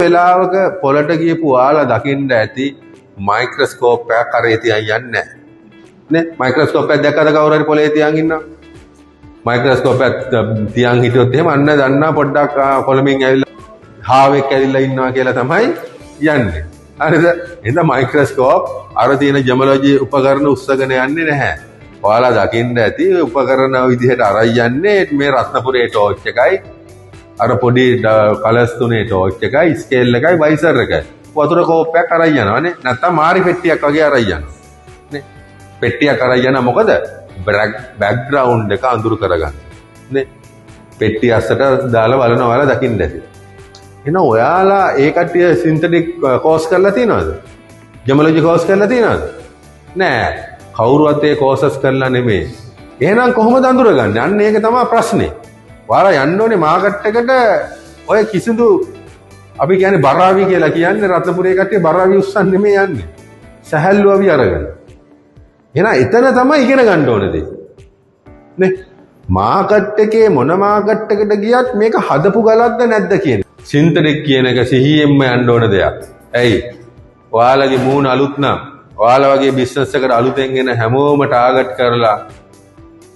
වෙලාවක පොළට ගියපු ඔයාලා දකින්න ඇති මයික්‍රොස්කෝප් එකක් කරේ තියන් යන්නේ නැහැ. නේ මයික්‍රොස්කෝප් එකක් දැක්කද කවුරු හරි පොළේ තියන් ඉන්නවා. මයික්‍රොස්කෝප් එකක් තියන් හිටියොත් එහෙම අන්න දන්නා පොඩ්ඩක් කොළමින් ඇවිල්ලා හාවෙක් ඇවිල්ලා ඉන්නවා කියලා තමයි යන්නේ. හරිද? එහෙනම් මයික්‍රොස්කෝප් අර තියෙන ජෙමොලොජි උපකරණ උස්සගෙන යන්නේ නැහැ. ඔයාලා දකින්න ඇති උපකරණ විදිහට අරයි යන්නේ මේ රත්නපුරේ ටෝච් එකයි අර පොඩි කලර්ස් තුනේ ටෝච් එකයි ස්කේල් එකයි වයිසර් එකයි වතුර කෝප්පයක් අරයි යනවානේ නැත්තම් මාරි පෙට්ටියක් වගේ අරයි යනවා නේ පෙට්ටියක් අරයි යන මොකද බෑග්ග්‍රවුන්ඩ් එක අඳුරු කරගන්න නේ පෙට්ටිය අස්සට දාලා බලනවා ඔයාලා දකින්න ඇති එහෙනම් ඔයාලා ඒ කට්ටිය සින්තටික් කෝස් කරලා තියනවද ජෙමොලොජි කෝස් කරලා තියනවද නෑ කවුරුවත් ඒ කෝසස් කරලා නෙමෙයි. එහෙනම් කොහොමද අඳුරගන්නේ? අන්න ඒක තමයි ප්‍රශ්නේ. ඔයාලා යන්න ඕනේ මාකට් එකට ඔය කිසිදු අපි කියන්නේ බරාවි කියලා කියන්නේ රත්නපුරේ කට්ටිය බරාවි උස්සන් නෙමෙයි යන්නේ. සැහැල්ලුවවි අරගෙන. එහෙනම් එතන තමයි ඉගෙන ගන්න ඕනේ දේ. නේ? මාකට් එකේ මොන මාකට් එකට ගියත් මේක හදපු ගලක්ද නැද්ද කියන්නේ. සින්තටික් කියන එක සිහියෙන්ම යන්න ඕන දෙයක්. ඇයි? ඔයාලගේ මූණ අලුත් නම් ඔයාලා වගේ බිස්නස් එකට අලුතෙන් එන හැමෝම ටාගට් කරලා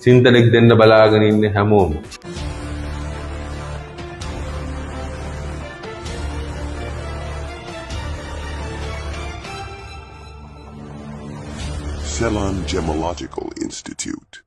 සින්තටික් දෙන්න බලාගෙන ඉන්නේ හැමෝම. Ceylon Gemological Institute